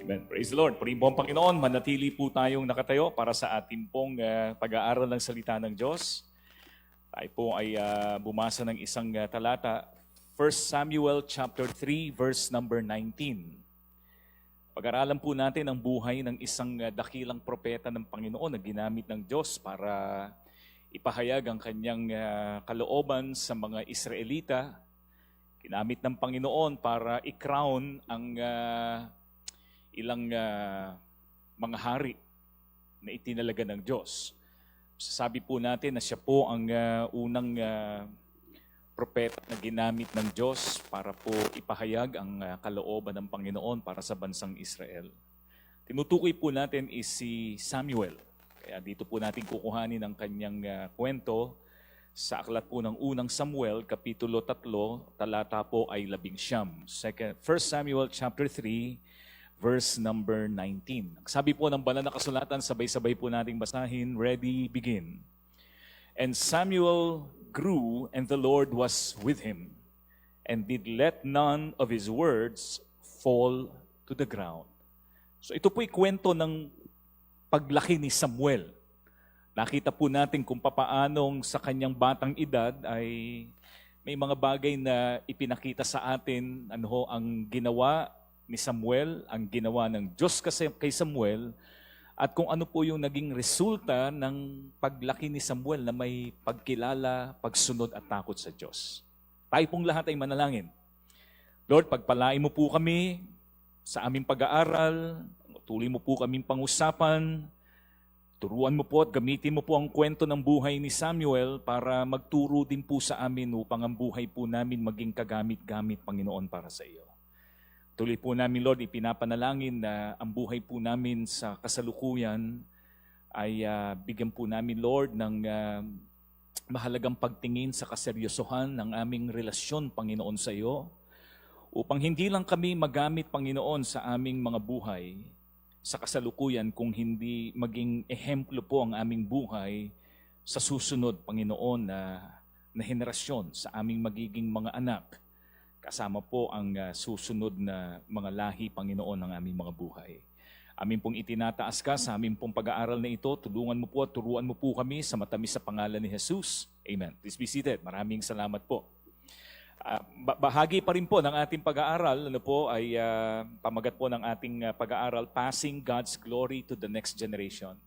Amen. Praise the Lord. Purihin po ang Panginoon, manatili po tayong nakatayo para sa ating pong pag-aaral ng salita ng Diyos. Tayo po ay bumasa ng isang talata, 1 Samuel chapter 3, verse number 19. Pag-aralan po natin ang buhay ng isang dakilang propeta ng Panginoon na ginamit ng Diyos para ipahayag ang kanyang kalooban sa mga Israelita. Ginamit ng Panginoon para i-crown ang ilang mga hari na itinalaga ng Diyos. Sabi po natin na siya po ang unang propeta na ginamit ng Diyos para po ipahayag ang kalooban ng Panginoon para sa bansang Israel. Tinutukoy po natin is si Samuel. Kaya dito po natin kukuhanin ang kanyang kwento sa aklat po ng unang Samuel, kapitulo 3, talata po ay 11. 1 Samuel chapter 3, verse number 19. Sabi po ng banal na kasulatan, sabay-sabay po nating basahin. Ready, begin. And Samuel grew, and the Lord was with him, and did let none of his words fall to the ground. So ito po'y kwento ng paglaki ni Samuel. Nakita po natin kung papaanong sa kanyang batang edad ay may mga bagay na ipinakita sa atin ang ginawa ni Samuel, ang ginawa ng Diyos kay Samuel, at kung ano po yung naging resulta ng paglaki ni Samuel na may pagkilala, pagsunod at takot sa Diyos. Tayo pong lahat ay manalangin. Lord, pagpalain mo po kami sa aming pag-aaral, tuloy mo po kaming pangusapan, turuan mo po at gamitin mo po ang kwento ng buhay ni Samuel para magturo din po sa amin upang ang buhay po namin maging kagamit-gamit, Panginoon, para sa iyo. Tuloy po namin, Lord, ipinapanalangin na ang buhay po namin sa kasalukuyan ay bigyan po namin, Lord, ng mahalagang pagtingin sa kaseryosohan ng aming relasyon, Panginoon, sa iyo, upang hindi lang kami magamit, Panginoon, sa aming mga buhay sa kasalukuyan, kung hindi maging ehemplo po ang aming buhay sa susunod, Panginoon, na henerasyon, sa aming magiging mga anak, kasama po ang susunod na mga lahi, Panginoon, ng aming mga buhay. Amin pong itinataas ka sa aming pong pag-aaral na ito. Tulungan mo po at turuan mo po kami sa matamis sa pangalan ni Jesus. Amen. Please be seated. Maraming salamat po. Bahagi pa rin po ng ating pag-aaral ay pamagat po ng ating pag-aaral, Passing God's Glory to the Next Generation.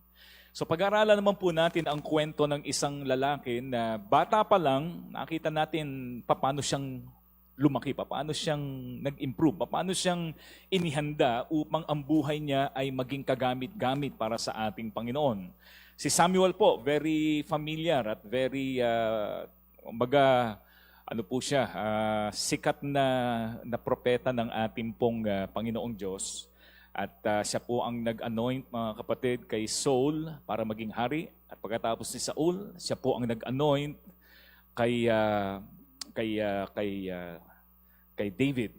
So pag-aaralan naman po natin ang kwento ng isang lalaki na bata pa lang, nakita natin paano siyang lumaki, paano siyang nag-improve, paano siyang inihanda upang ang buhay niya ay maging kagamit-gamit para sa ating Panginoon. Si Samuel po, very familiar at very, sikat na propeta ng ating pong Panginoong Diyos. At siya po ang nag-anoint, mga kapatid, kay Saul para maging hari. At pagkatapos ni Saul, siya po ang nag-anoint kay David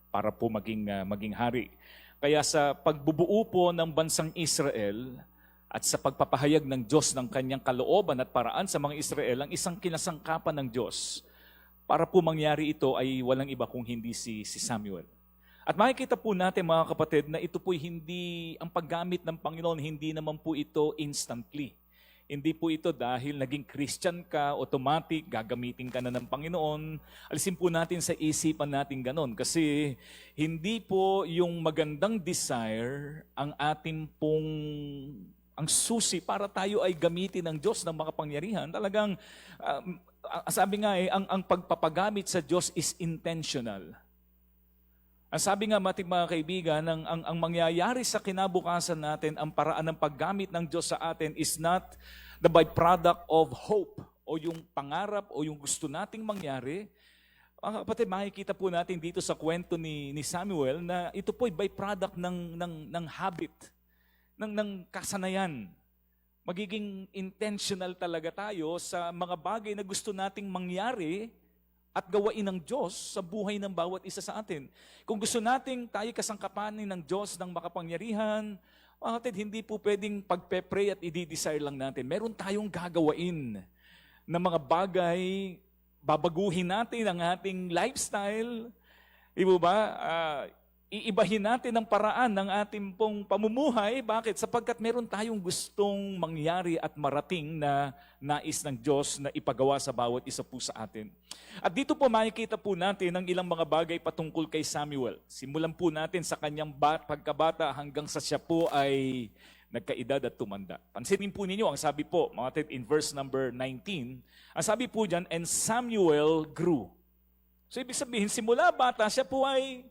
para po maging hari. Kaya sa pagbubuo po ng bansang Israel at sa pagpapahayag ng Diyos ng kanyang kalooban at paraan sa mga Israel, ang isang kinasangkapan ng Diyos para po mangyari ito ay walang iba kung hindi si Samuel. At makikita po natin, mga kapatid, na ito po'y hindi, ang paggamit ng Panginoon, hindi naman po ito instantly. Hindi po ito dahil naging Christian ka, automatic, gagamitin ka na ng Panginoon. Alisin po natin sa isipan natin ganon. Kasi hindi po yung magandang desire ang ating pong, ang susi para tayo ay gamitin ng Diyos ng makapangyarihan. Talagang, sabi nga ang pagpapagamit sa Diyos is intentional. Ang sabi nga, mga kaibigan, ang mangyayari sa kinabukasan natin, ang paraan ng paggamit ng Diyos sa atin is not the byproduct of hope o yung pangarap o yung gusto nating mangyari. Mga kapatid, makikita po natin dito sa kwento ni Samuel na ito po ay byproduct ng habit, ng kasanayan. Magiging intentional talaga tayo sa mga bagay na gusto nating mangyari at gawain ng Diyos sa buhay ng bawat isa sa atin. Kung gusto nating tayo kasangkapanin ng Diyos ng makapangyarihan, mga kapatid, hindi po pwedeng pagpe-pray at i-desire lang natin. Meron tayong gagawain na mga bagay, babaguhin natin ang ating lifestyle. Di ba? iibahin natin ang paraan ng ating pong pamumuhay. Bakit? Sapagkat meron tayong gustong mangyari at marating na nais ng Diyos na ipagawa sa bawat isa po sa atin. At dito po makikita po natin ang ilang mga bagay patungkol kay Samuel. Simulan po natin sa kanyang pagkabata hanggang sa siya po ay nagkaedad at tumanda. Pansinin po ninyo, ang sabi po, mga in verse number 19, ang sabi po dyan, and Samuel grew. So ibig sabihin, simula bata, siya po ay...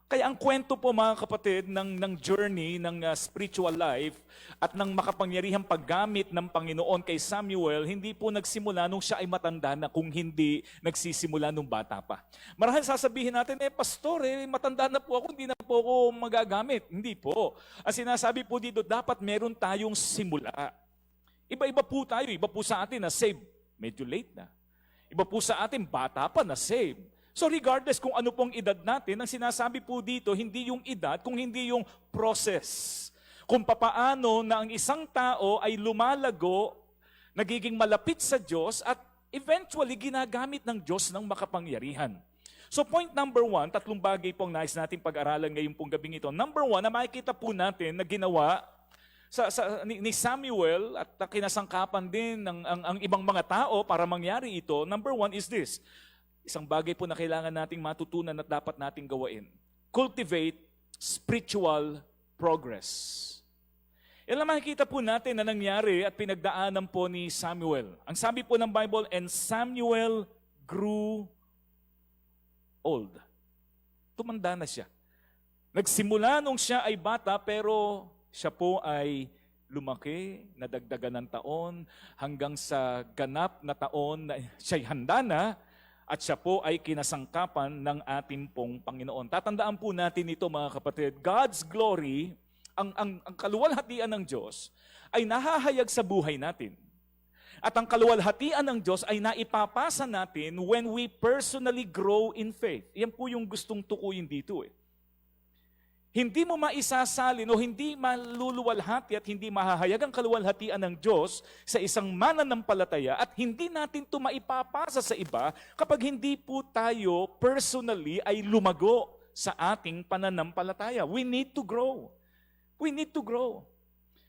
Kaya ang kwento po mga kapatid ng journey ng spiritual life at ng makapangyarihang paggamit ng Panginoon kay Samuel, hindi po nagsimula nung siya ay matanda na, kung hindi nagsisimula nung bata pa. Marahil sasabihin natin, pastor, matanda na po ako, hindi na po ako magagamit. Hindi po. Ang sinasabi po dito, dapat meron tayong simula. Iba-iba po tayo. Iba po sa atin na save, medyo late na. Iba po sa atin, bata pa na save. So regardless kung ano pong edad natin, ang sinasabi po dito, hindi yung edad, kung hindi yung process. Kung papaano na ang isang tao ay lumalago, nagiging malapit sa Diyos, at eventually ginagamit ng Diyos ng makapangyarihan. So point number 1, tatlong bagay pong nais natin pag-aralan ngayon pong gabing ito. Number 1, na makikita po natin na ginawa ni Samuel at kinasangkapan din ng ang ibang mga tao para mangyari ito. Number 1 is this. Isang bagay po na kailangan nating matutunan at dapat nating gawain. Cultivate spiritual progress. Yan lang makikita po natin na nangyari at pinagdaanan po ni Samuel. Ang sabi po ng Bible, and Samuel grew old. Tumanda na siya. Nagsimula nung siya ay bata, pero siya po ay lumaki, nadagdagan ng taon, hanggang sa ganap na taon na siya'y handa na, at siya po ay kinasangkapan ng ating pong Panginoon. Tatandaan po natin ito mga kapatid, God's glory, ang kaluwalhatian ng Diyos, ay nahahayag sa buhay natin. At ang kaluwalhatian ng Diyos ay naipapasa natin when we personally grow in faith. Yan po yung gustong tukuyin dito Hindi mo maisasalin o hindi maluluwalhati at hindi mahahayag ang kaluwalhatian ng Diyos sa isang mananampalataya at hindi natin ito maipapasa sa iba kapag hindi po tayo personally ay lumago sa ating pananampalataya. We need to grow. We need to grow.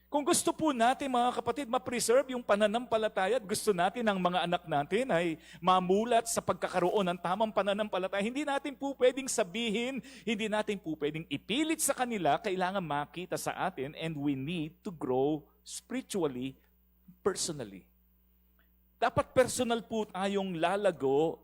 Kung gusto po natin mga kapatid ma-preserve yung pananampalataya at gusto natin ang mga anak natin ay mamulat sa pagkakaroon ng tamang pananampalataya, hindi natin po pwedeng sabihin, hindi natin po pwedeng ipilit sa kanila, kailangan makita sa atin and we need to grow spiritually, personally. Dapat personal po tayong lalago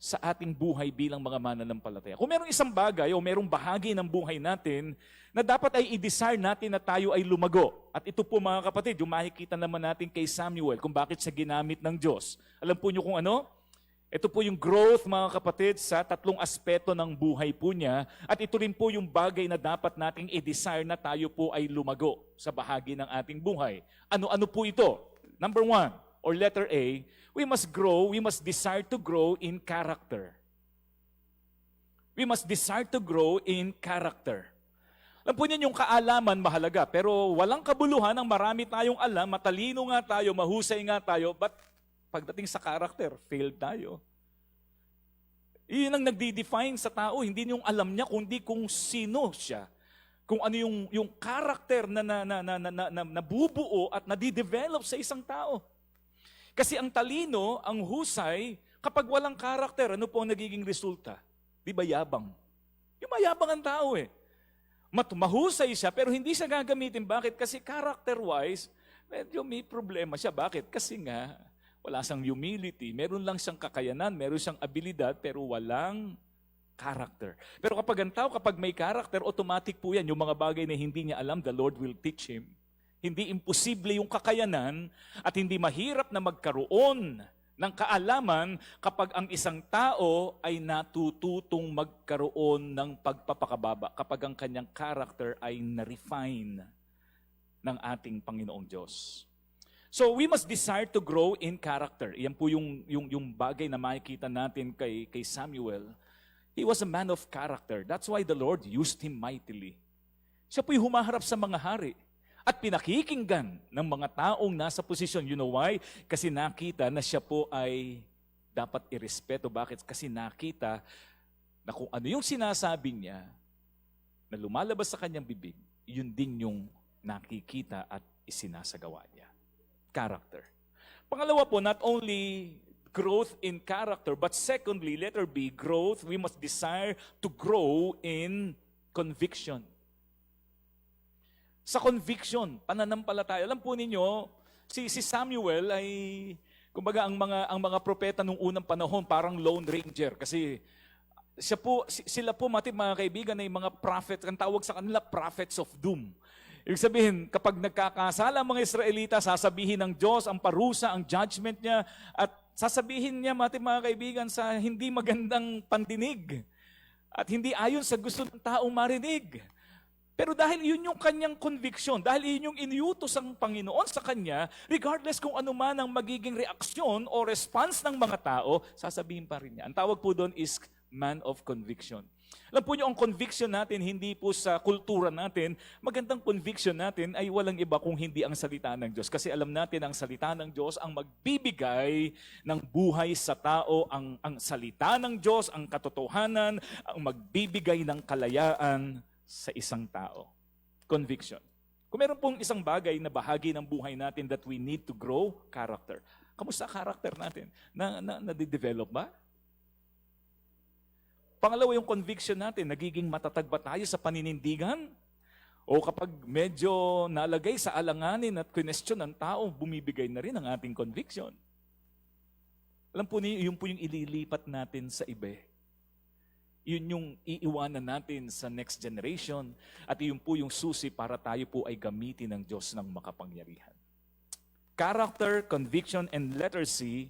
sa ating buhay bilang mga mananampalataya. Kung merong isang bagay o merong bahagi ng buhay natin na dapat ay i-desire natin na tayo ay lumago. At ito po mga kapatid, yung makikita naman natin kay Samuel kung bakit siya ginamit ng Diyos. Alam po niyo kung ano? Ito po yung growth mga kapatid sa tatlong aspeto ng buhay po niya. At ito rin po yung bagay na dapat nating i-desire na tayo po ay lumago sa bahagi ng ating buhay. Ano-ano po ito? Number 1, or letter A, we must grow, we must desire to grow in character. We must desire to grow in character. Alam po niyan yung kaalaman mahalaga, pero walang kabuluhan ang marami tayong alam, matalino nga tayo, mahusay nga tayo, but pagdating sa character, failed tayo. Iyon ang nagdi-define sa tao, hindi yung alam niya, kundi kung sino siya. Kung ano yung character na nabubuo at nadidevelop sa isang tao. Kasi ang talino, ang husay, kapag walang karakter, ano po ang nagiging resulta? Di ba yabang? Yung mayabang ang tao Mahusay siya, pero hindi siya gagamitin. Bakit? Kasi character-wise, medyo may problema siya. Bakit? Kasi nga, wala siyang humility. Meron lang siyang kakayanan, meron siyang abilidad, pero walang character. Pero kapag ang tao, kapag may character, automatic po yan. Yung mga bagay na hindi niya alam, the Lord will teach him. Hindi imposible yung kakayanan at hindi mahirap na magkaroon ng kaalaman kapag ang isang tao ay natututong magkaroon ng pagpapakababa, kapag ang kanyang character ay na-refine ng ating Panginoong Diyos. So we must desire to grow in character. Iyan po yung bagay na makikita natin kay Samuel. He was a man of character. That's why the Lord used him mightily. Siya po'y humaharap sa mga hari at pinakikinggan ng mga taong nasa posisyon. You know why? Kasi nakita na siya po ay dapat irespeto. Bakit? Kasi nakita na kung ano yung sinasabi niya, na lumalabas sa kanyang bibig, yun din yung nakikita at isinasagawa niya. Character. Pangalawa po, not only growth in character, but secondly, letter B, growth, we must desire to grow in conviction. Sa conviction, pananampalataya. Alam po ninyo, si Samuel ay, kumbaga ang mga propeta nung unang panahon parang lone ranger kasi sila po mga kaibigan ay mga prophet, ang tawag sa kanila prophets of doom. Ibig sabihin, kapag nagkakasala ang mga Israelita, sasabihin ng Diyos ang parusa, ang judgment niya, at sasabihin niya mga kaibigan sa hindi magandang pandinig at hindi ayon sa gusto ng taong marinig. Pero dahil yun yung kanyang conviction, dahil yun yung iniutos ang Panginoon sa kanya, regardless kung ano man ang magiging reaksyon o response ng mga tao, sasabihin pa rin niya. Ang tawag po doon is man of conviction. Alam po niyo, ang conviction natin, hindi po sa kultura natin, magandang conviction natin ay walang iba kung hindi ang salita ng Diyos. Kasi alam natin ang salita ng Diyos ang magbibigay ng buhay sa tao, ang salita ng Diyos, ang katotohanan, ang magbibigay ng kalayaan sa isang tao. Conviction. Kung meron pong isang bagay na bahagi ng buhay natin that we need to grow, character. Kamusta character natin? Na-develop ba? Pangalawa, yung conviction natin, nagiging matatag ba tayo sa paninindigan? O kapag medyo nalagay sa alanganin at question ng tao, bumibigay na rin ang ating conviction. Alam po niyo, yun po yung ililipat natin sa iba. Yun yung iiwanan natin sa next generation at yun po yung susi para tayo po ay gamitin ng Diyos ng makapangyarihan. Character, conviction, and letter C,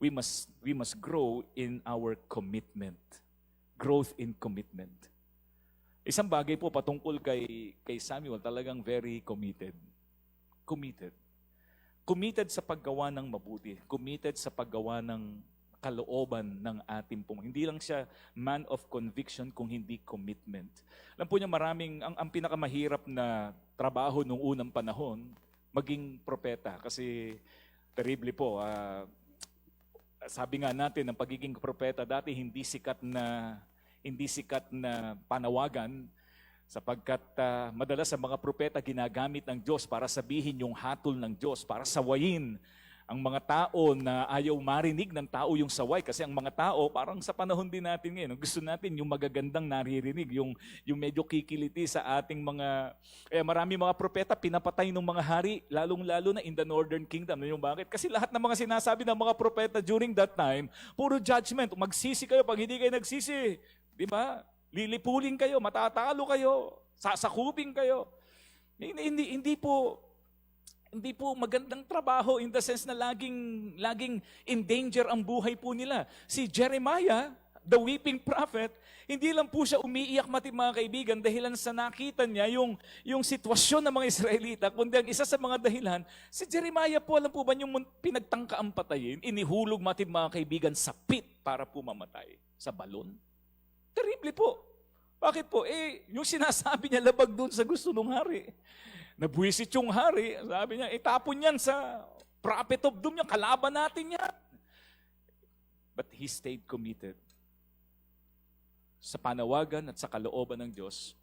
we must grow in our commitment. Growth in commitment. Isang bagay po patungkol kay Samuel, talagang very committed. Committed. Committed sa paggawa ng mabuti. Committed sa paggawa ng kalooban ng ating pong. Hindi lang siya man of conviction kung hindi commitment. Alam po niyo, ang pinakamahirap na trabaho nung unang panahon, maging propeta. Kasi terrible po, sabi nga natin, ang pagiging propeta dati hindi sikat na panawagan sapagkat madalas ang mga propeta ginagamit ng Diyos para sabihin yung hatol ng Diyos, para sawayin ang mga tao na ayaw marinig ng tao yung saway. Kasi ang mga tao, parang sa panahon din natin ngayon, gusto natin yung magagandang naririnig, yung medyo kikiliti sa ating mga... marami mga propeta, pinapatay ng mga hari, lalong-lalo na in the Northern Kingdom. Yung bakit? Kasi lahat ng mga sinasabi ng mga propeta during that time, puro judgment. Magsisi kayo pag hindi kayo nagsisi. Di ba? Lilipulin kayo, matatalo kayo, sasakupin kayo. Hindi po magandang trabaho in the sense na laging in danger ang buhay po nila. Si Jeremiah, the weeping prophet, hindi lang po siya umiiyak mga kaibigan dahilan sa nakita niya yung sitwasyon ng mga Israelita, kundi ang isa sa mga dahilan, si Jeremiah po, alam po ba yung pinagtangkaang patayin, inihulog mga kaibigan sa pit para po mamatay, sa balon. Terrible po. Bakit po? Yung sinasabi niya labag doon sa gusto ng hari. Nabwisit yung hari, sabi niya, itapon yan sa prophet of doom niya, kalaban natin yan. But he stayed committed sa panawagan at sa kalooban ng Diyos.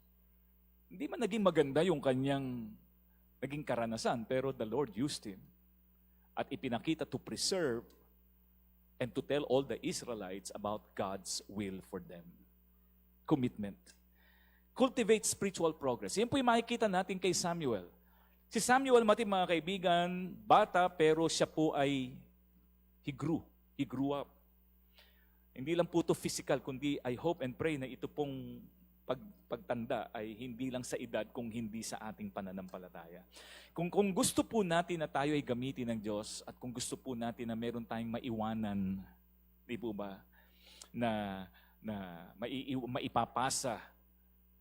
Hindi man naging maganda yung kanyang naging karanasan, pero the Lord used him at ipinakita to preserve and to tell all the Israelites about God's will for them. Commitment. Cultivate spiritual progress. Yan po yung makikita natin kay Samuel. Si Samuel, mga kaibigan, bata, pero siya po ay, he grew up. Hindi lang po ito physical, kundi I hope and pray na ito pong pagtanda ay hindi lang sa edad, kung hindi sa ating pananampalataya. Kung gusto po natin na tayo ay gamitin ng Diyos, at kung gusto po natin na meron tayong maiwanan, di po ba, na maipapasa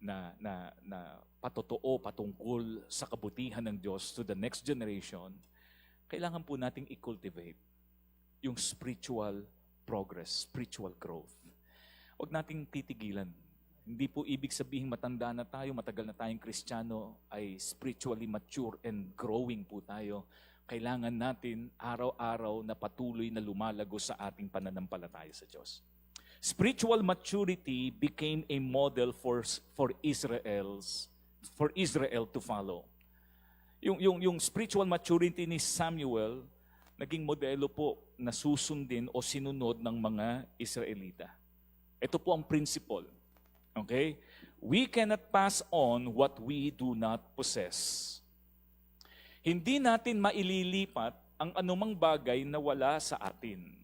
na patotoo patungkol sa kabutihan ng Diyos to the next generation, kailangan po nating i-cultivate yung spiritual progress, spiritual growth. Huwag nating titigilan. Hindi po ibig sabihin matanda na tayo, matagal na tayong Kristiyano, ay spiritually mature and growing po tayo. Kailangan natin araw-araw na patuloy na lumalago sa ating pananampalataya sa Diyos. Spiritual maturity became a model for Israel to follow. Yung spiritual maturity ni Samuel, naging modelo po na susundin o sinunod ng mga Israelita. Ito po ang principle. Okay? We cannot pass on what we do not possess. Hindi natin maililipat ang anumang bagay na wala sa atin.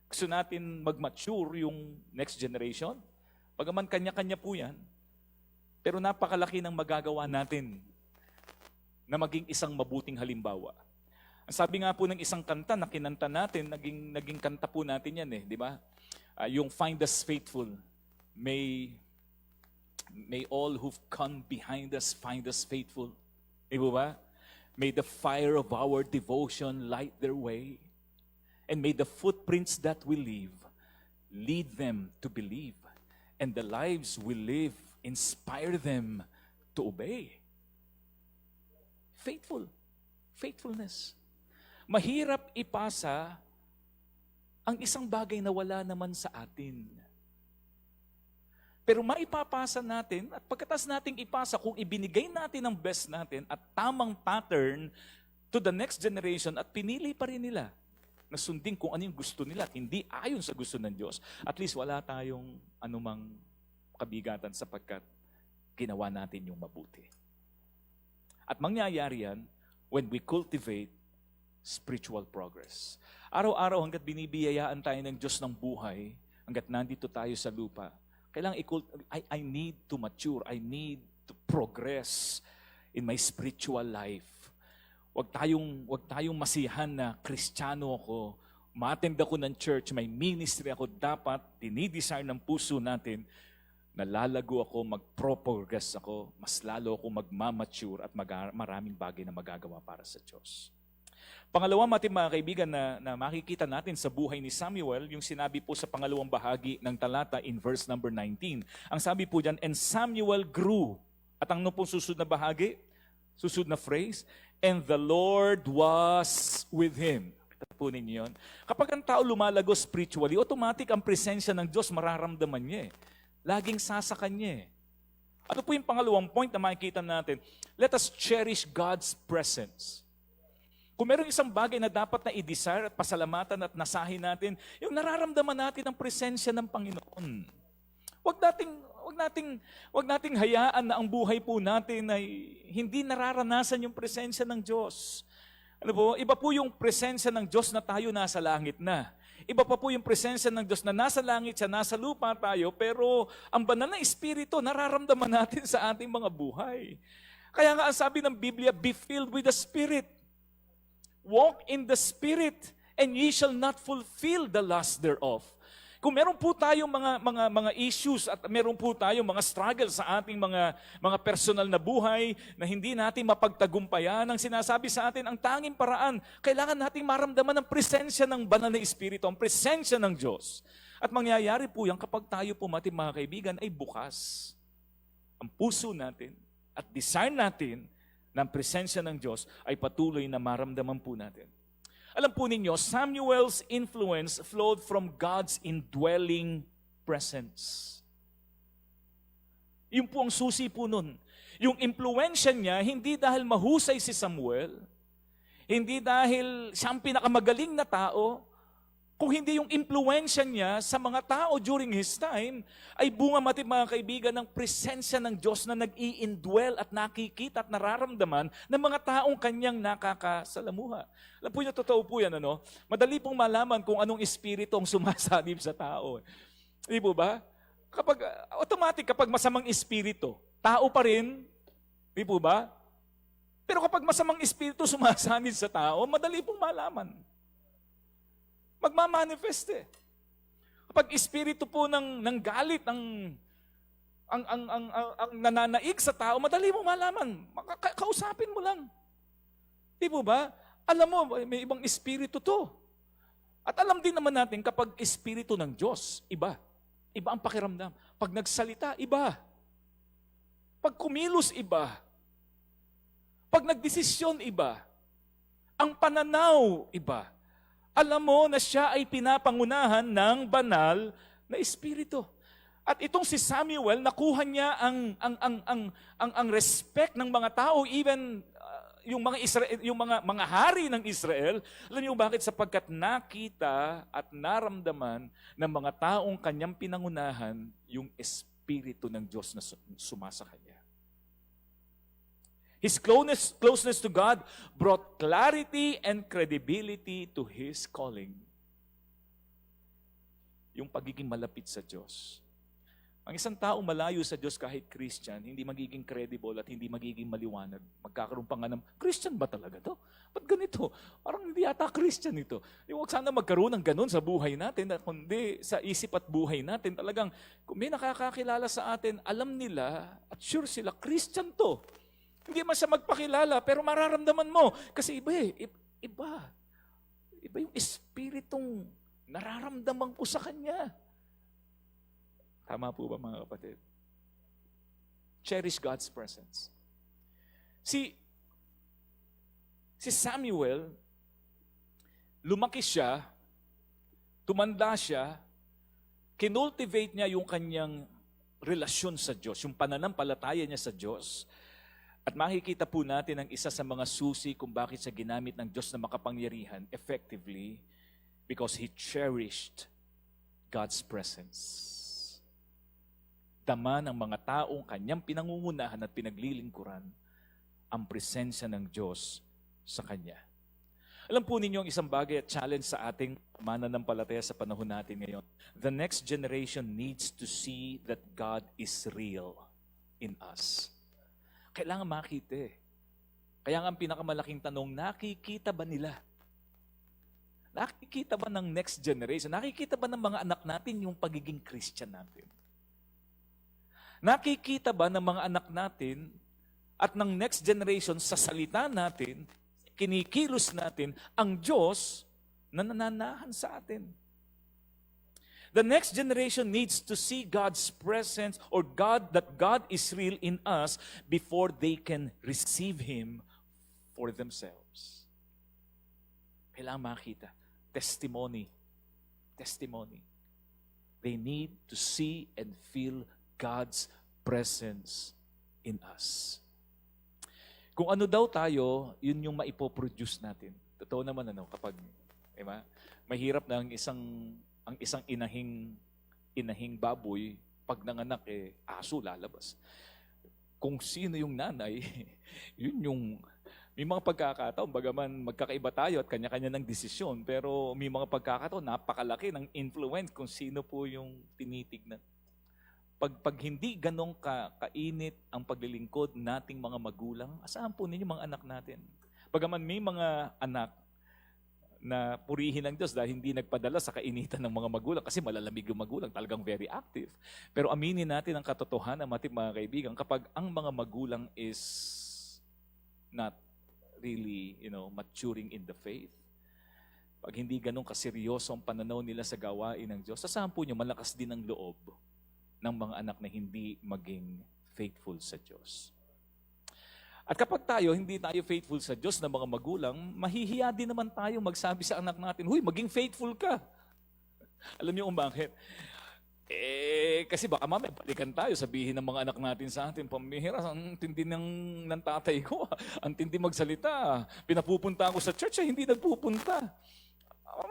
Gusto natin mag-mature yung next generation? Bagaman kanya-kanya po yan. Pero napakalaki ng magagawa natin na maging isang mabuting halimbawa. Ang sabi nga po ng isang kanta na kinanta natin, naging kanta po natin yan di ba? Yung Find Us Faithful. May all who've come behind us find us faithful. Di ba? May the fire of our devotion light their way. And may the footprints that we leave lead them to believe. And the lives we live inspire them to obey. Faithfulness. Mahirap ipasa ang isang bagay na wala naman sa atin. Pero maipapasa natin at pagkatas nating ipasa kung ibinigay natin ang best natin at tamang pattern to the next generation at pinili pa rin nila na sundin kung ano yung gusto nila at hindi ayon sa gusto ng Diyos, at least wala tayong anumang kabigatan sapagkat ginawa natin yung mabuti. At mangyayari yan when we cultivate spiritual progress. Araw-araw hanggat binibiyayaan tayo ng Diyos ng buhay, hanggat nandito tayo sa lupa, kailangan I need to mature, I need to progress in my spiritual life. Huwag tayong masihan na Kristiyano ako, ma-attend ako ng church, may ministry ako, dapat dinidesire ng puso natin na lalago ako, mag-progress ako, mas lalo ako magmamature at maraming bagay na magagawa para sa Diyos. Pangalawa, mga kaibigan, na makikita natin sa buhay ni Samuel, yung sinabi po sa pangalawang bahagi ng talata in verse number 19. Ang sabi po dyan, and Samuel grew. At ang pong susunod na bahagi, susunod na phrase, and the Lord was with him. Kita po ninyo yun. Kapag ang tao lumalago spiritually, automatic ang presensya ng Diyos mararamdaman niya. Laging sasakan niya. Ano po yung pangalawang point na makikita natin? Let us cherish God's presence. Kung merong isang bagay na dapat na i-desire at pasalamatan at nasahin natin, yung nararamdaman natin ang presensya ng Panginoon. Wag nating hayaan na ang buhay po natin ay hindi nararanasan yung presensya ng Diyos. Ano po? Iba po yung presensya ng Diyos na tayo nasa langit na. Iba pa po yung presensya ng Diyos na nasa langit siya, nasa lupa tayo, pero ang banal na Espiritu nararamdaman natin sa ating mga buhay. Kaya nga ang sabi ng Biblia, be filled with the Spirit. Walk in the Spirit, and ye shall not fulfill the lust thereof. Kung meron po tayong mga issues at meron po tayong mga struggles sa ating mga personal na buhay na hindi natin mapagtagumpayan, ang sinasabi sa atin, ang tanging paraan, kailangan nating maramdaman ang presensya ng banal na Espiritu, ang presensya ng Diyos. At mangyayari po yan kapag tayo po, mga kaibigan, ay bukas ang puso natin at desire natin ng presensya ng Diyos ay patuloy na maramdaman po natin. Alam po ninyo, Samuel's influence flowed from God's indwelling presence. Yun po ang susi po nun. Yung impluensya niya, hindi dahil mahusay si Samuel, hindi dahil siyang pinakamagaling na tao, kung hindi yung impluensya niya sa mga tao during his time, ay bunga mga kaibigan ng presensya ng Diyos na nag-i-indwell at nakikita at nararamdaman ng mga taong kanyang nakakasalamuha. Alam po niyo, totoo po yan, ano? Madali pong malaman kung anong espiritu ang sumasalib sa tao. Di po ba? Kapag masamang espiritu, tao pa rin, di po ba? Pero kapag masamang espiritu sumasalib sa tao, madali pong malaman. Magmamanifest Kapag espiritu po ng galit, ang nananaig sa tao, madali mo malaman. Kausapin mo lang. Di po ba? Alam mo, may ibang espiritu to. At alam din naman natin kapag espiritu ng Diyos, iba. Iba ang pakiramdam. Pag nagsalita, iba. Pag kumilos, iba. Pag nagdesisyon, iba. Ang pananaw, iba. Alam mo na siya ay pinapangunahan ng banal na espiritu. At itong si Samuel, nakuha niya ang respect ng mga tao, even yung mga Israel, yung mga hari ng Israel. Alam niyo bakit? Sapagkat nakita at naramdaman ng mga taong kanyang pinangunahan yung espiritu ng Diyos na sumasa kanya. His closeness to God brought clarity and credibility to his calling. Yung pagiging malapit sa Diyos. Ang isang tao malayo sa Diyos kahit Christian, hindi magiging credible at hindi magiging maliwanag. Magkakaroon pa nga ng, Christian ba talaga to? Ba't ganito? Parang hindi ata Christian ito. Huwag sana magkaroon ng ganun sa buhay natin, kundi sa isip at buhay natin. Talagang, kung may nakakakilala sa atin, alam nila at sure sila, Christian to. Hindi man siya magpakilala, pero mararamdaman mo. Kasi iba eh. Iba. Iba yung espiritong nararamdaman ko sa kanya. Tama po ba mga kapatid? Cherish God's presence. Si Samuel, lumaki siya, tumanda siya, kinultivate niya yung kanyang relasyon sa Diyos, yung pananampalataya niya sa Diyos. At makikita po natin ang isa sa mga susi kung bakit siya ginamit ng Diyos na makapangyarihan effectively because he cherished God's presence. Dama ng mga taong kanyang pinangungunahan at pinaglilingkuran ang presensya ng Diyos sa kanya. Alam po ninyo ang isang bagay at challenge sa ating mananampalataya sa panahon natin ngayon. The next generation needs to see that God is real in us. Kailangan makita eh. Kaya nga ang pinakamalaking tanong, nakikita ba nila? Nakikita ba ng next generation? Nakikita ba ng mga anak natin yung pagiging Christian natin? Nakikita ba ng mga anak natin at ng next generation sa salita natin, kinikilos natin ang Diyos na nananahan sa atin? The next generation needs to see God's presence or that God is real in us before they can receive Him for themselves. Kailangan makita. Testimony. They need to see and feel God's presence in us. Kung ano daw tayo, yun yung maipoproduce natin. Totoo naman kapag mahirap na ang isang inahing baboy, pag nanganak aso lalabas. Kung sino yung nanay, yun yung may mga pagkakataon, bagaman magkakaiba tayo at kanya-kanya ng desisyon, pero may mga pagkakataon, napakalaki ng influence kung sino po yung tinitignan. Pag hindi ganong kainit ang paglilingkod nating mga magulang, asahan po ninyo mga anak natin. Bagaman may mga anak na purihin ng Diyos dahil hindi nagpadala sa kainitan ng mga magulang kasi malalamig yung magulang, talagang very active. Pero aminin natin ang katotohanan, mga kaibigan, kapag ang mga magulang is not really, maturing in the faith, pag hindi ganun kaseryoso ang pananaw nila sa gawain ng Diyos, asahan po nyo, malakas din ang loob ng mga anak na hindi maging faithful sa Diyos. At kapag hindi tayo faithful sa Diyos na mga magulang, mahihiya din naman tayo magsabi sa anak natin, huy, maging faithful ka. Alam niyo kung bakit? Kasi baka mamaya balikan tayo, sabihin ng mga anak natin sa atin, pamihira, ang tindi ng tatay ko, ang tindi magsalita, pinapupunta ako sa church, hindi nagpupunta.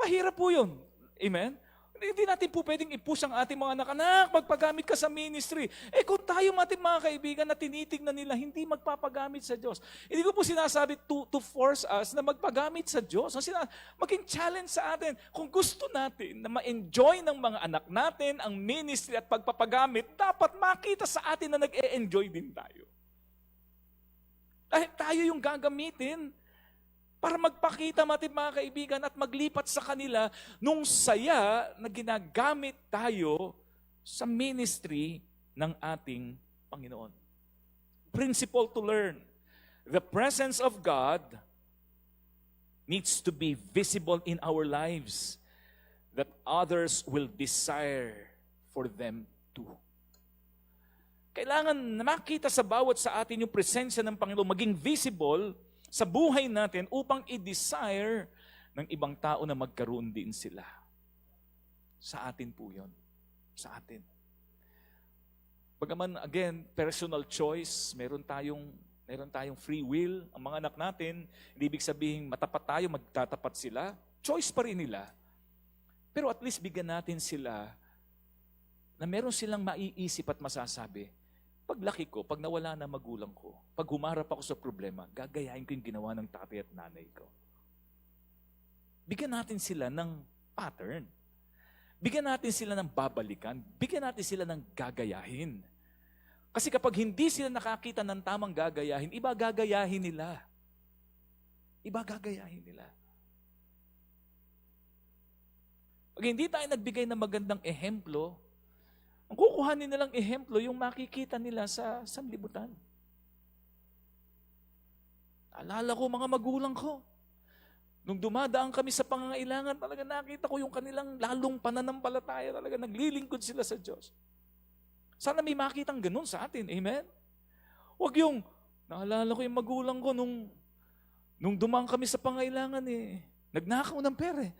Mahirap po yun. Amen? Hindi natin po pwedeng i-push ang ating mga anak, magpagamit ka sa ministry. Kung tayo mga kaibigan na tinitignan nila, hindi magpapagamit sa Diyos. Hindi ko po sinasabi to force us na magpagamit sa Diyos. Maging challenge sa atin. Kung gusto natin na ma-enjoy ng mga anak natin ang ministry at pagpapagamit, dapat makita sa atin na nag-e-enjoy din tayo. Dahil tayo yung gagamitin para magpakita mga kaibigan at maglipat sa kanila nung saya na ginagamit tayo sa ministry ng ating Panginoon. Principle to learn. The presence of God needs to be visible in our lives that others will desire for them too. Kailangan makita sa bawat sa atin yung presensya ng Panginoon, maging visible sa buhay natin upang i-desire ng ibang tao na magkaroon din sila. Sa atin po yun. Sa atin. Bagaman, again, personal choice, meron tayong free will. Ang mga anak natin, hindi ibig sabihin matapat tayo, magtatapat sila. Choice pa rin nila. Pero at least bigyan natin sila na meron silang maiisip at masasabi, paglaki ko, pag nawala na magulang ko, pag humarap ako sa problema, gagayahin ko yung ginawa ng tatay at nanay ko. Bigyan natin sila ng pattern. Bigyan natin sila ng babalikan. Bigyan natin sila ng gagayahin. Kasi kapag hindi sila nakakita ng tamang gagayahin, iba gagayahin nila. Iba gagayahin nila. Pag hindi tayo nagbigay ng magandang ehemplo, ang kukuhanin nilang ehemplo yung makikita nila sa sanlibutan. Alala ko mga magulang ko. Nung dumadaan kami sa pangangailangan, talaga nakita ko yung kanilang lalong pananampalataya. Talaga naglilingkod sila sa Diyos. Sana may makitang ganun sa atin. Amen? Huwag yung, naalala ko yung magulang ko nung dumaan kami sa pangangailangan nagnakaw ng pera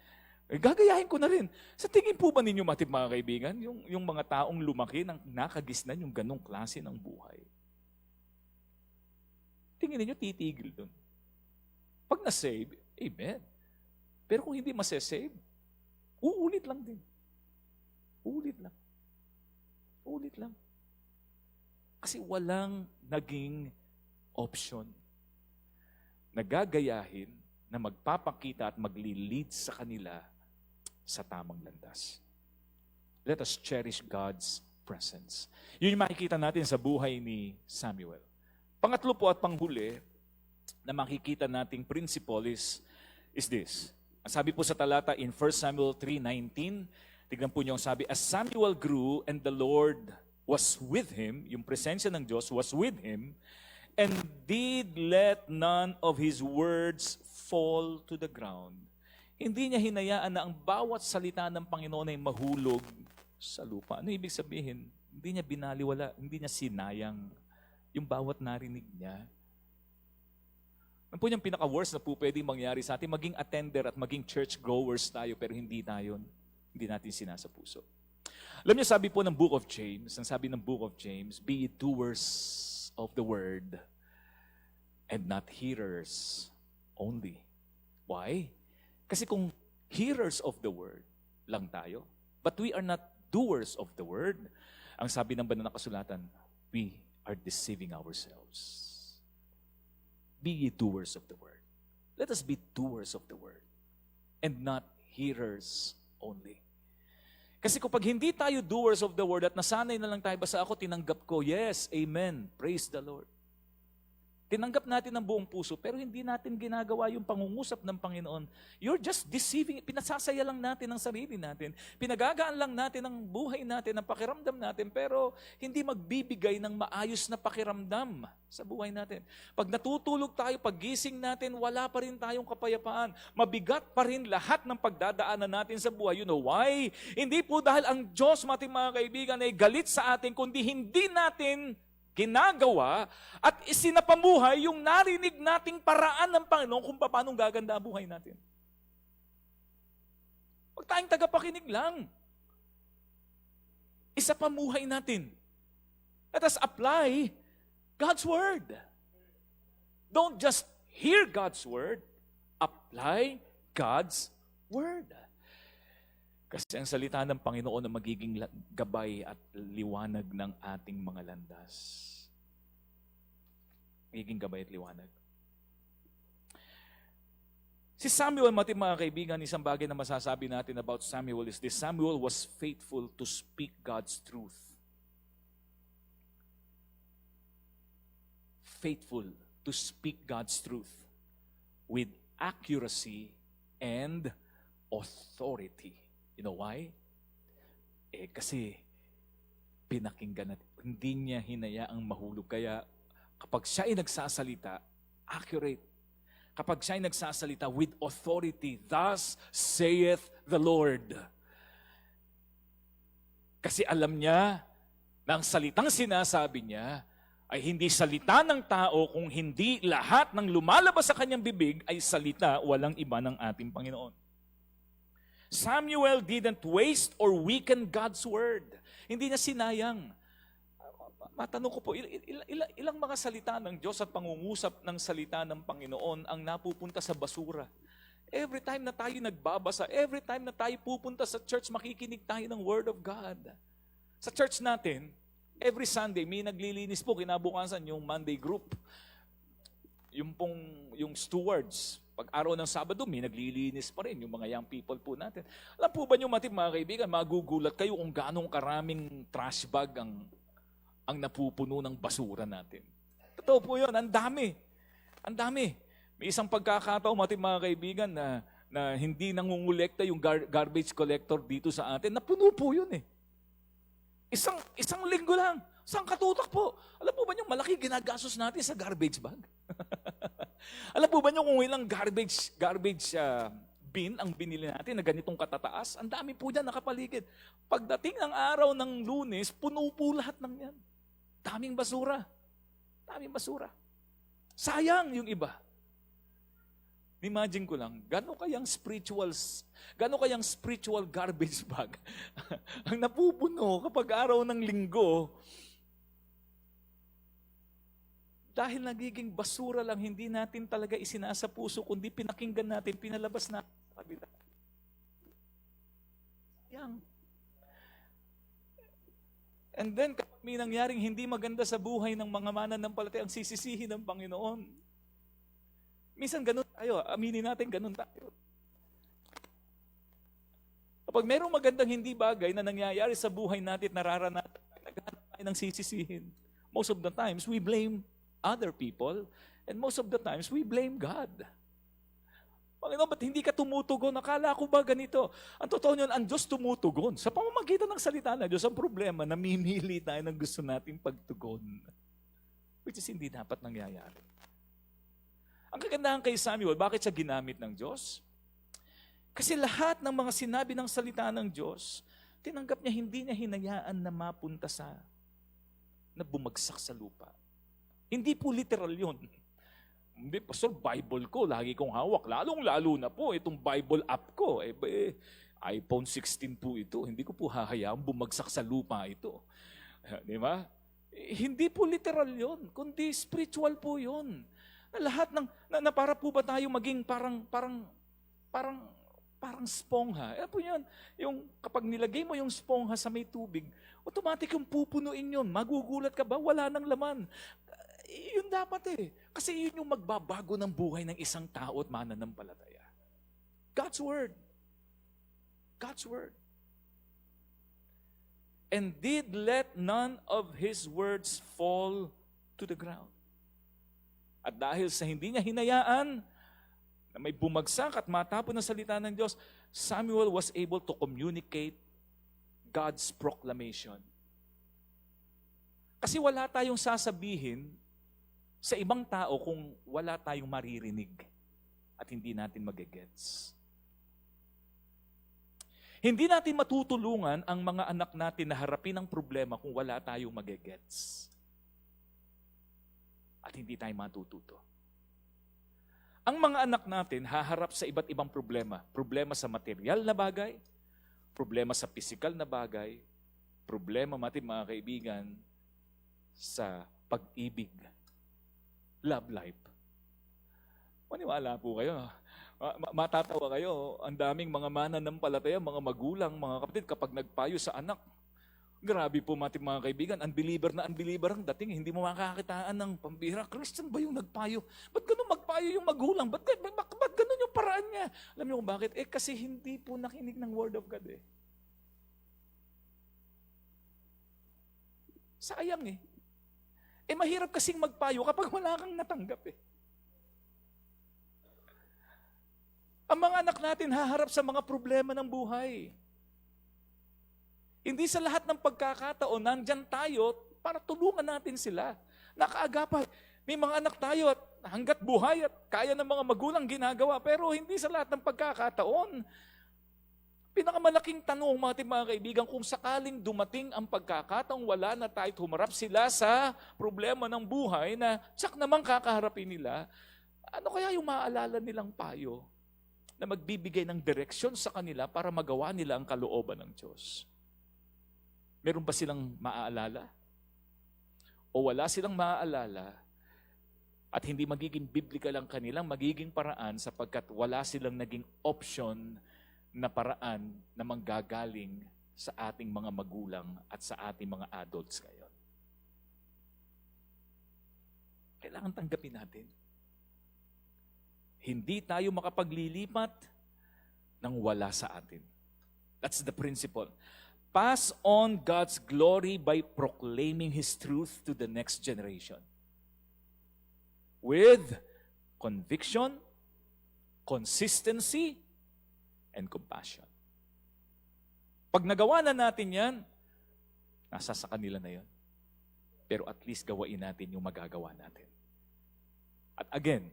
gagayahin ko na rin. Sa tingin po ba ninyo, mga kaibigan, yung mga taong lumaki nang nakagisnan yung ganong klase ng buhay? Tingin ninyo, titigil dun. Pag na-save, amen. Pero kung hindi masasave, uulit lang din. Uulit lang. Uulit lang. Kasi walang naging option. Nagagayahin na magpapakita at maglilid sa kanila sa tamang landas. Let us cherish God's presence. Yun yung makikita natin sa buhay ni Samuel. Pangatlo po at panghuli na makikita nating principle is this. Ang sabi po sa talata in 1 Samuel 3:19, tignan po niyo ang sabi, as Samuel grew and the Lord was with him, yung presensya ng Diyos was with him, and did let none of his words fall to the ground. Hindi niya hinayaan na ang bawat salita ng Panginoon ay mahulog sa lupa. Ano ibig sabihin? Hindi niya binaliwala, hindi niya sinayang yung bawat narinig niya. Ano po yung pinaka-worst na po pwedeng mangyari sa atin? Maging attender at maging church goers tayo, pero hindi natin sinasa puso. Alam niyo, sabi po ng Book of James, ang sabi ng Book of James, be doers of the word and not hearers only. Why? Kasi kung hearers of the word lang tayo, but we are not doers of the word, ang sabi ng banal na kasulatan, we are deceiving ourselves. Be ye doers of the word. Let us be doers of the word and not hearers only. Kasi kapag hindi tayo doers of the word at nasanay na lang tayo, basta ako tinanggap ko, yes, amen, praise the Lord. Tinanggap natin ng buong puso, pero hindi natin ginagawa yung pangungusap ng Panginoon. You're just deceiving, pinasasaya lang natin ang sarili natin. Pinagagaan lang natin ang buhay natin, ang pakiramdam natin, pero hindi magbibigay ng maayos na pakiramdam sa buhay natin. Pag natutulog tayo, pag gising natin, wala pa rin tayong kapayapaan. Mabigat pa rin lahat ng pagdadaanan natin sa buhay. You know why? Hindi po dahil ang Diyos, mga kaibigan, ay galit sa atin, kundi hindi natin ginagawa at isinapamuhay yung narinig nating paraan ng Panginoon kung paano gaganda ang buhay natin. Huwag tayong tagapakinig lang. Isapamuhay natin. Let us apply God's Word. Don't just hear God's Word, apply God's Word. Kasi ang salita ng Panginoon na magiging gabay at liwanag ng ating mga landas. Magiging gabay at liwanag. Si Samuel, mga kaibigan, isang bagay na masasabi natin about Samuel is this: Samuel was faithful to speak God's truth. Faithful to speak God's truth with accuracy and authority. You know why? Kasi pinakinggan natin. Hindi niya hinayaang mahulog. Kaya kapag siya ay nagsasalita, accurate. Kapag siya ay nagsasalita with authority, thus saith the Lord. Kasi alam niya na ang salitang sinasabi niya ay hindi salita ng tao kung hindi lahat ng lumalabas sa kanyang bibig ay salita walang iba ng ating Panginoon. Samuel didn't waste or weaken God's word. Hindi niya sinayang. Matanong ko po, ilang mga salita ng Diyos at pangungusap ng salita ng Panginoon ang napupunta sa basura? Every time na tayo nagbabasa, every time na tayo pupunta sa church, makikinig tayo ng Word of God. Sa church natin, every Sunday, may naglilinis po, kinabukasan yung Monday group. Yung stewards, pag araw ng Sabado, may naglilinis pa rin, yung mga young people po natin. Alam po ba nyo, mga kaibigan, magugulat kayo kung ganong karaming trash bag ang napupuno ng basura natin. Totoo po yun, ang dami. Ang dami. May isang pagkakataon, mga kaibigan, na hindi nangungulekta yung garbage collector dito sa atin. Napuno po yun eh. Isang linggo lang. Isang katutak po. Alam po ba yung malaki ginagastos natin sa garbage bag? Alam po ba nyo kung ilang garbage bin ang binili natin na ganitong katataas? Ang dami po dyan nakapaligid. Pagdating ng araw ng Lunes, puno po lahat ng yan. Daming basura. Daming basura. Sayang yung iba. Imagine ko lang, gano'n kayang spiritual garbage bag ang napupuno kapag araw ng linggo dahil nagiging basura lang, hindi natin talaga isinasa puso, kundi pinakinggan natin, pinalabas natin sa kabila. Yang. And then, kapag may nangyaring hindi maganda sa buhay ng mga mananampalataya, ang sisisihin ng Panginoon. Minsan ganun tayo, aminin natin ganun tayo. Kapag mayroong magandang hindi bagay na nangyayari sa buhay natin at nararanasan, naghahanap tayo ng sisisihin. Most of the times, we blame other people, and most of the times, we blame God. Panginoon, ba't hindi ka tumutugon? Akala ko ba ganito? Ang totoo niyon, ang Diyos tumutugon. Sa pamamagitan ng salita ng Diyos, ang problema, namimili tayo ng gusto nating pagtugon. Which is hindi dapat nangyayari. Ang kagandahan kay Samuel, bakit siya ginamit ng Diyos? Kasi lahat ng mga sinabi ng salita ng Diyos, tinanggap niya, hindi niya hinayaan na mapunta na bumagsak sa lupa. Hindi po literal yun. Hindi, Pastor, Bible ko, lagi kong hawak. Lalong-lalo na po, itong Bible app ko. iPhone 16 po ito. Hindi ko po hahayaan bumagsak sa lupa ito. Di ba? Hindi po literal yun, kundi spiritual po yun. Na lahat na para po ba tayo maging parang spongha. Po yan, yung kapag nilagay mo yung spongha sa may tubig, automatic yung pupunuin yun. Magugulat ka ba? Wala nang laman. Yun dapat eh. Kasi yun yung magbabago ng buhay ng isang tao at mananampalataya. God's Word. God's Word. And did let none of His words fall to the ground. At dahil sa hindi niya hinayaan na may bumagsak at matapon na salita ng Diyos, Samuel was able to communicate God's proclamation. Kasi wala tayong sasabihin sa ibang tao kung wala tayong maririnig at hindi natin magigets. Hindi natin matutulungan ang mga anak natin na harapin ang problema kung wala tayong magigets. At hindi tayo matututo. Ang mga anak natin haharap sa iba't ibang problema. Problema sa material na bagay, problema sa physical na bagay, problema mga kaibigan sa pag-ibig, love life. Maniwala po kayo. Matatawa kayo. Ang daming mga mananampalataya, mga magulang, mga kapatid, kapag nagpayo sa anak, grabe po mga kaibigan, unbeliever na unbeliever ang dating, hindi mo makakakitaan ng pambira. Christian ba yung nagpayo? Ba't ganun magpayo yung magulang? Ba't ganun yung paraan niya? Alam niyo kung bakit? Kasi hindi po nakinig ng Word of God eh. Sayang eh. Mahirap kasing magpayo kapag wala kang natanggap eh. Ang mga anak natin haharap sa mga problema ng buhay. Hindi sa lahat ng pagkakataon, nandyan tayo para tulungan natin sila. Nakaagapan. May mga anak tayo at hanggat buhay at kaya ng mga magulang ginagawa, pero hindi sa lahat ng pagkakataon. Pinakamalaking tanong, mga kaibigan, kung sakaling dumating ang pagkakataong wala na tayo, humarap sila sa problema ng buhay na tsak naman kakaharapin nila, ano kaya yung maaalala nilang payo na magbibigay ng direksyon sa kanila para magawa nila ang kalooban ng Diyos? Meron ba silang maaalala? O wala silang maaalala at hindi magiging biblical ang kanilang magiging paraan sapagkat wala silang naging option na paraan na manggagaling sa ating mga magulang at sa ating mga adults ngayon. Kailangan tanggapin natin. Hindi tayo makapaglilipat nang wala sa atin. That's the principle. Pass on God's glory by proclaiming His truth to the next generation. With conviction, consistency, and compassion. Pag nagawa na natin yan, nasa sa kanila na yan. Pero at least gawain natin yung magagawa natin. At again,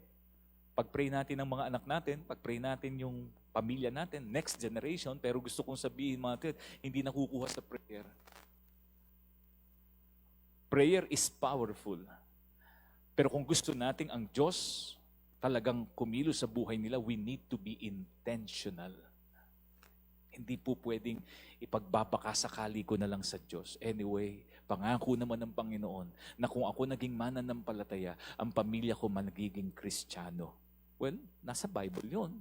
pag-pray natin ng mga anak natin, pag-pray natin yung pamilya natin, next generation, pero gusto kong sabihin mga hindi nakukuha sa prayer. Prayer is powerful. Pero kung gusto natin ang Diyos talagang kumilos sa buhay nila, we need to be intentional. Hindi po pwedeng ipagbabakasakali ko na lang sa Diyos. Anyway, pangako naman ng Panginoon na kung ako naging mananampalataya, ang pamilya ko magiging Kristiyano. Well, nasa Bible yon.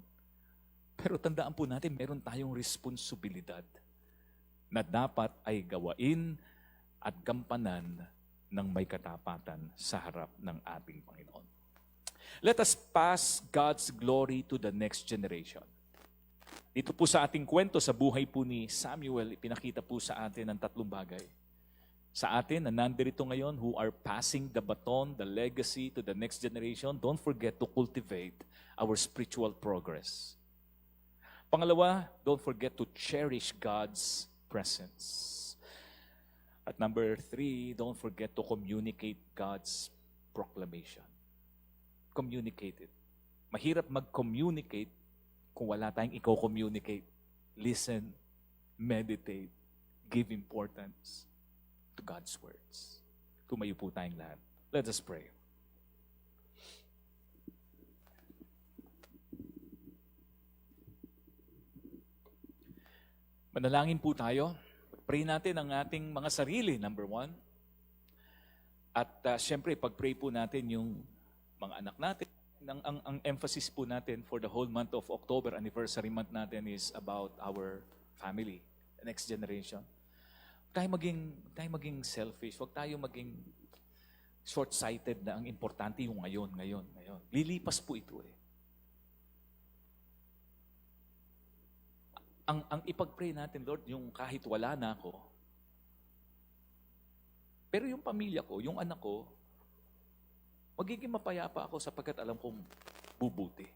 Pero tandaan po natin, meron tayong responsibilidad na dapat ay gawain at gampanan ng may katapatan sa harap ng ating Panginoon. Let us pass God's glory to the next generation. Dito po sa ating kwento, sa buhay po ni Samuel, ipinakita po sa atin ang tatlong bagay. Sa atin, na nandirito ngayon, who are passing the baton, the legacy to the next generation, don't forget to cultivate our spiritual progress. Pangalawa, don't forget to cherish God's presence. At number 3, don't forget to communicate God's proclamation. Communicate it. Mahirap mag-communicate kung wala tayong i-communicate. Listen, meditate, give importance to God's words. Tumayo po tayong lahat. Let us pray. Manalangin po tayo. Pray natin ang ating mga sarili, number 1. At syempre, pag-pray po natin yung mga anak natin. Ang emphasis po natin for the whole month of October, anniversary month natin, is about our family, the next generation. Huwag tayo maging selfish. Huwag tayo maging short-sighted na ang importante yung ngayon. Lilipas po ito eh. Ang ipag-pray natin, Lord, yung kahit wala na ako, pero yung pamilya ko, yung anak ko, magiging mapayapa ako sapagkat alam kong bubuti.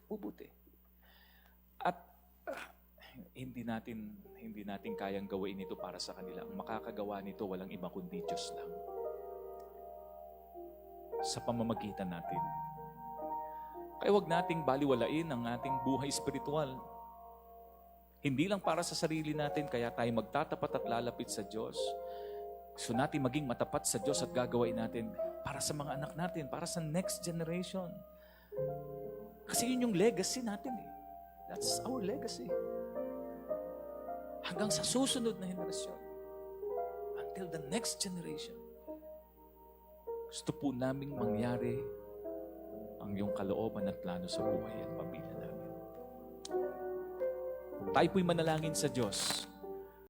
Bubuti. At hindi natin kayang gawin ito para sa kanila. Ang makakagawa nito walang iba kundi Diyos lang. Sa pamamagitan natin. Kaya huwag nating baliwalain ang ating buhay spiritual. Hindi lang para sa sarili natin, kaya tayo magtatapat at lalapit sa Diyos. Gusto natin maging matapat sa Diyos at gagawin natin para sa mga anak natin, para sa next generation. Kasi yun yung legacy natin eh. That's our legacy. Hanggang sa susunod na henerasyon. Until the next generation. Gusto po naming mangyari ang iyong kalooban at plano sa buhay at pamilya namin. Tayo po'y manalangin sa Diyos